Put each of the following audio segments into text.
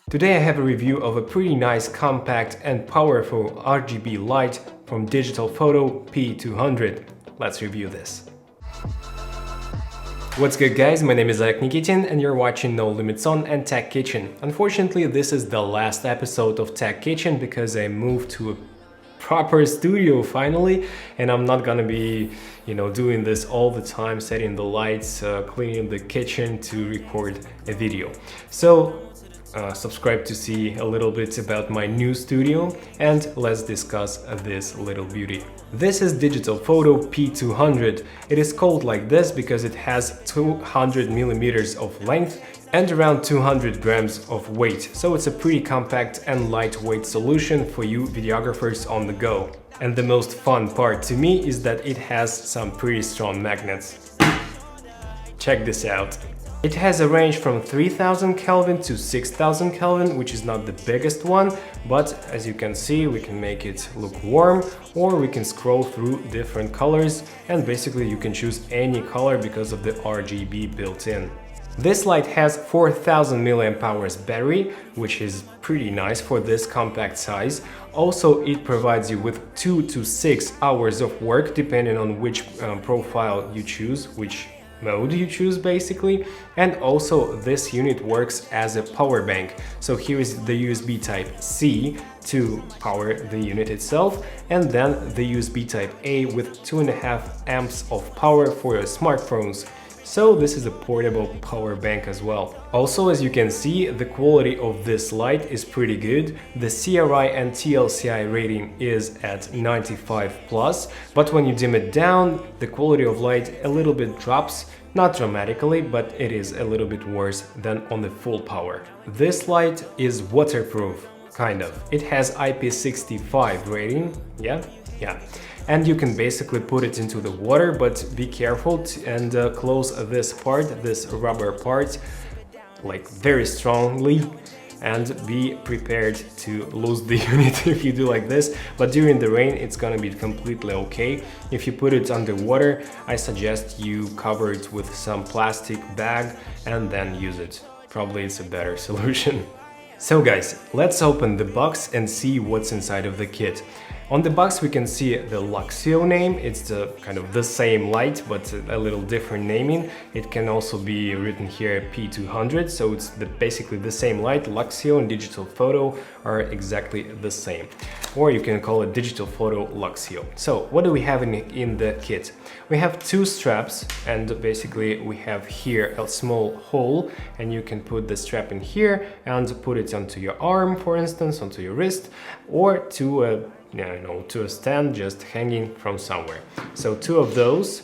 Today I have a review of a pretty nice, compact and powerful RGB light from DigitalFoto P200. Let's review this. What's good guys, my name is Nikitin and you're watching No Limits On and Tech Kitchen. Unfortunately, this is the last episode of Tech Kitchen because I moved to a proper studio finally, and I'm not gonna be, doing this all the time, setting the lights, cleaning the kitchen to record a video. So subscribe to see a little bit about my new studio and let's discuss this little beauty. This is DigitalFoto P200. It is called like this because it has 200 millimeters of length and around 200 grams of weight. So it's a pretty compact and lightweight solution for you videographers on the go. And the most fun part to me is that it has some pretty strong magnets. Check this out. It has a range from 3000 Kelvin to 6000 Kelvin, which is not the biggest one, but as you can see, we can make it look warm, or we can scroll through different colors, and basically you can choose any color because of the RGB built in. This light has 4000 mAh battery, which is pretty nice for this compact size. Also, it provides you with 2 to 6 hours of work, depending on which profile you choose, which mode you choose basically. And also this unit works as a power bank. So here is the USB type C to power the unit itself, and then the USB type A with 2.5 amps of power for your smartphones. So this is a portable power bank as well. Also, as you can see, the quality of this light is pretty good. The CRI and TLCI rating is at 95+, but when you dim it down, the quality of light a little bit drops. Not dramatically, but it is a little bit worse than on the full power. This light is waterproof, kind of. It has IP65 rating, yeah. And you can basically put it into the water, but be careful and close this part, this rubber part, like very strongly, and be prepared to lose the unit if you do like this. But during the rain, it's gonna be completely okay. If you put it underwater, I suggest you cover it with some plastic bag and then use it. Probably it's a better solution. So guys, let's open the box and see what's inside of the kit. On the box we can see the Luxceo name. It's the kind of the same light but a little different naming. It can also be written here P200, so it's basically the same light. Luxceo and DigitalFoto are exactly the same. Or you can call it DigitalFoto Luxceo. So what do we have in the kit? We have two straps, and basically we have here a small hole, and you can put the strap in here and put it onto your arm, for instance, onto your wrist, or to a stand just hanging from somewhere. So two of those,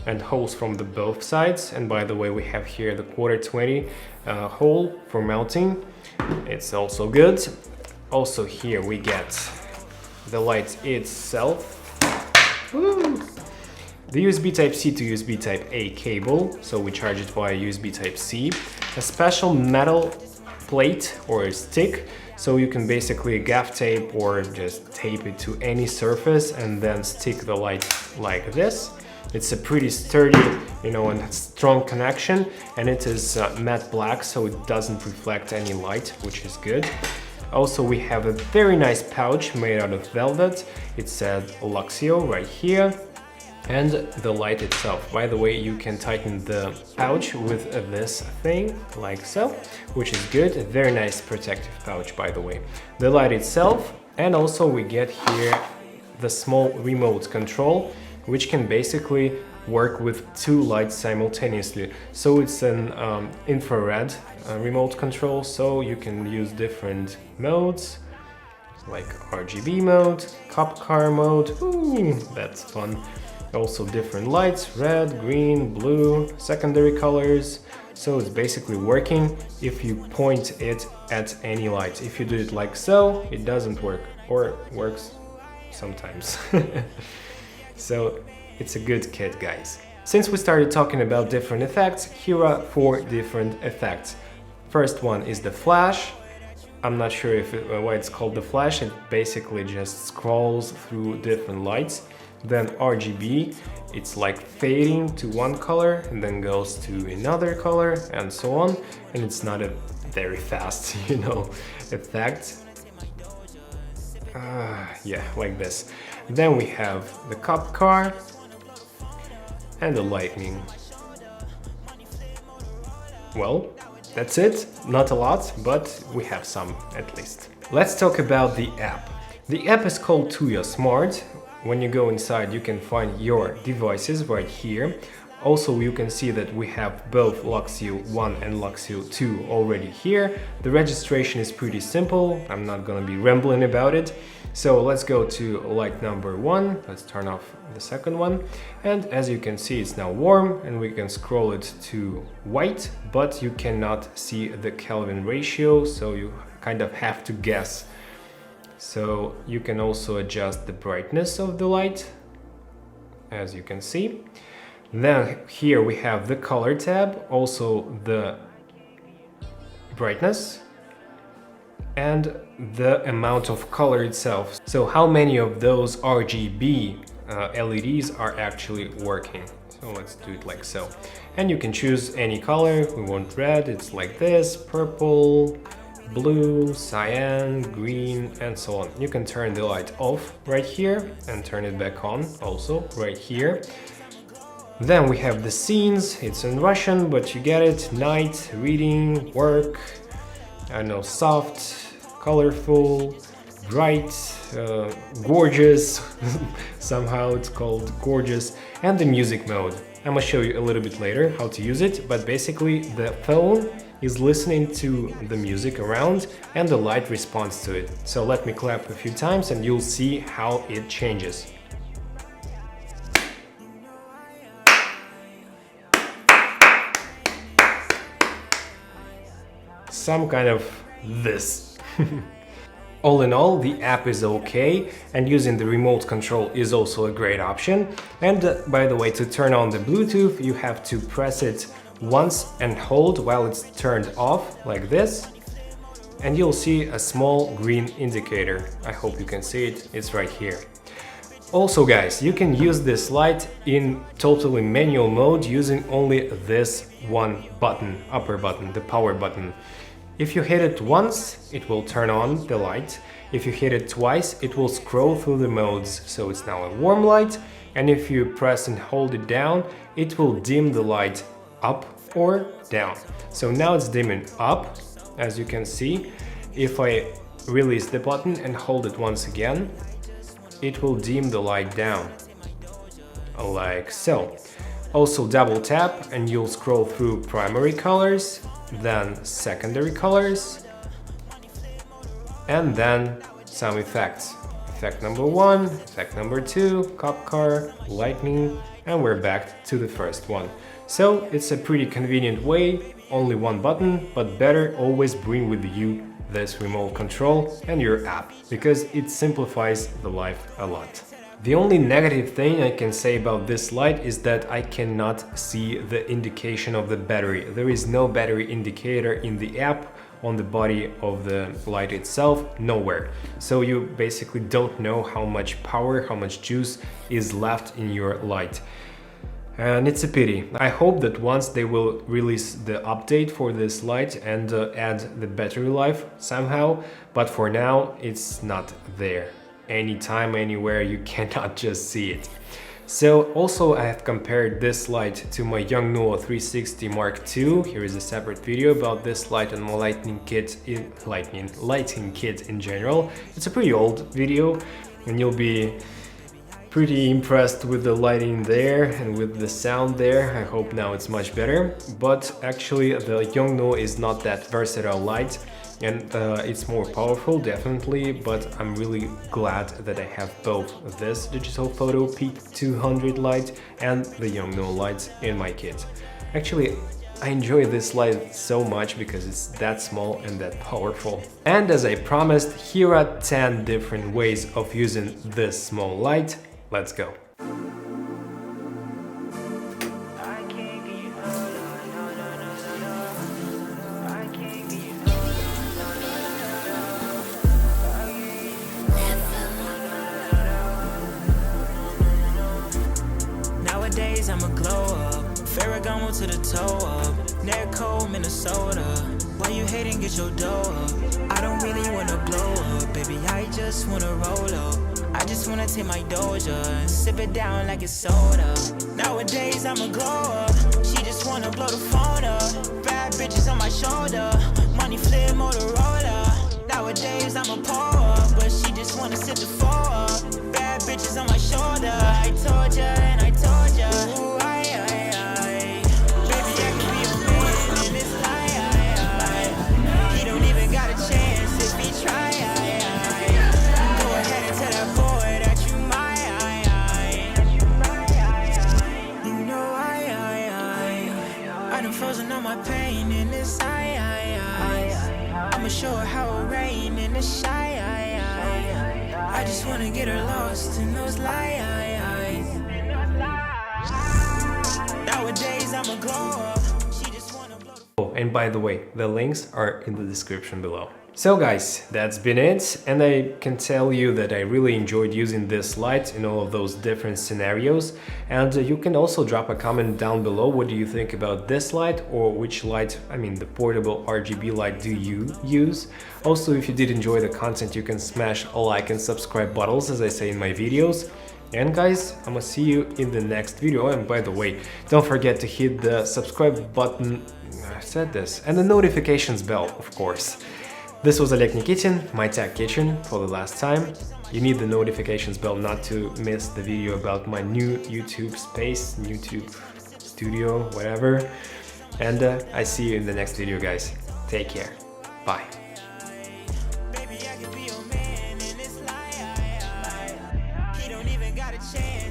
and holes from the both sides. And by the way, we have here the 1/4 hole for mounting. It's also good. Also here we get the light itself. Woo! The USB Type-C to USB Type-A cable, so we charge it via USB Type-C. A special metal plate or stick, so you can basically gaff tape or just tape it to any surface and then stick the light like this. It's a pretty sturdy, and strong connection, and it is matte black, so it doesn't reflect any light, which is good. Also, we have a very nice pouch made out of velvet. It said Luxceo right here. And the light itself. By the way, you can tighten the pouch with this thing, like so, which is good. A very nice protective pouch, by the way. The light itself, and also we get here the small remote control, which can basically work with two lights simultaneously. So it's an infrared remote control, so you can use different modes, like RGB mode, cop car mode. Ooh, that's fun. Also different lights, red, green, blue, secondary colors. So it's basically working if you point it at any light. If you do it like so, it doesn't work, or works sometimes. So it's a good kit, guys. Since we started talking about different effects, here are 4 different effects. First one is the flash. I'm not sure why it's called the flash. It basically just scrolls through different lights. Then RGB, it's like fading to one color and then goes to another color and so on. And it's not a very fast, you know, effect. Yeah, like this. Then we have the cop car and the lightning. Well, that's it. Not a lot, but we have some at least. Let's talk about the app. The app is called Tuya Smart. When you go inside, you can find your devices right here. Also, you can see that we have both Luxceo 1 and Luxceo 2 already here. The registration is pretty simple. I'm not gonna be rambling about it. So let's go to light number 1. Let's turn off the second one. And as you can see, it's now warm and we can scroll it to white, but you cannot see the Kelvin ratio, so you kind of have to guess. So you can also adjust the brightness of the light, as you can see. Then here we have the color tab, also the brightness and the amount of color itself. So how many of those RGB LEDs are actually working. So let's do it like so. And you can choose any color. We want red, it's like this, purple, blue, cyan, green, and so on. You can turn the light off right here and turn it back on also right here. Then we have the scenes. It's in Russian, but you get it. Night, reading, work, I don't know, soft, colorful, bright, gorgeous, somehow it's called gorgeous, and the music mode. I'm gonna show you a little bit later how to use it, but basically the phone is listening to the music around and the light responds to it. So let me clap a few times and you'll see how it changes. Some kind of this. All in all, the app is okay, and using the remote control is also a great option. And by the way, to turn on the Bluetooth, you have to press it once and hold while it's turned off, like this. And you'll see a small green indicator. I hope you can see it, it's right here. Also guys, you can use this light in totally manual mode using only this one button, upper button, the power button. If you hit it once, it will turn on the light. If you hit it twice, it will scroll through the modes, so it's now a warm light. And if you press and hold it down, it will dim the light up or down. So now it's dimming up, as you can see. If I release the button and hold it once again, it will dim the light down, like so. Also double tap and you'll scroll through primary colors, then secondary colors, and then some effects. Effect number 1, effect number 2, cop car, lightning, and we're back to the first one. So it's a pretty convenient way, only one button, but better always bring with you this remote control and your app, because it simplifies the life a lot. The only negative thing I can say about this light is that I cannot see the indication of the battery. There is no battery indicator in the app, on the body of the light itself, nowhere. So you basically don't know how much power, how much juice is left in your light. And it's a pity. I hope that once they will release the update for this light and add the battery life somehow, but for now it's not there. Anytime, anywhere, you cannot just see it. So also I have compared this light to my Youngnuo 360 Mark II. Here is a separate video about this light and my lighting kit in general. It's a pretty old video and you'll be pretty impressed with the lighting there and with the sound there. I hope now it's much better. But actually the Youngnuo is not that versatile light. And it's more powerful, definitely, but I'm really glad that I have both this DigitalFoto P200 light and the Youngnuo lights in my kit. Actually, I enjoy this light so much because it's that small and that powerful. And as I promised, here are 10 different ways of using this small light. Let's go. Nowadays I'm a glow up, Ferragamo to the toe up, Near cold Minnesota. Why you hating, get your dough up. I don't really wanna blow up, baby, I just wanna roll up. I just wanna take my Doja and sip it down like it's soda. Nowadays I'm a glow up, she just wanna blow the phone up. Bad bitches on my shoulder, money flip Motorola. Nowadays I'm a pour up, but she just wanna sit the four up. Bad bitches on my shoulder, I told ya and I told ya. Ooh, baby, I can be your man in this life. He don't even got a chance if he try. Go ahead and tell that boy that you mine. You know I done frozen all my pain in this I'ma show her how it rain in the shy. I just wanna get her lost in those lies. Nowadays I'm a glow up. She just wanna blow the... Oh, and by the way, the links are in the description below. So guys, that's been it, and I can tell you that I really enjoyed using this light in all of those different scenarios. And you can also drop a comment down below, what do you think about this light, or which light, I mean the portable RGB light, do you use? Also, if you did enjoy the content, you can smash a like and subscribe buttons, as I say in my videos. And guys, I'm gonna see you in the next video. And by the way, don't forget to hit the subscribe button, I said this, and the notifications bell, of course. This was Oleg Nikitin, my tech kitchen, for the last time. You need the notifications bell not to miss the video about my new YouTube space, YouTube studio, whatever. And I see you in the next video, guys. Take care. Bye. Baby, I could be your man in this life. He don't even got a chance.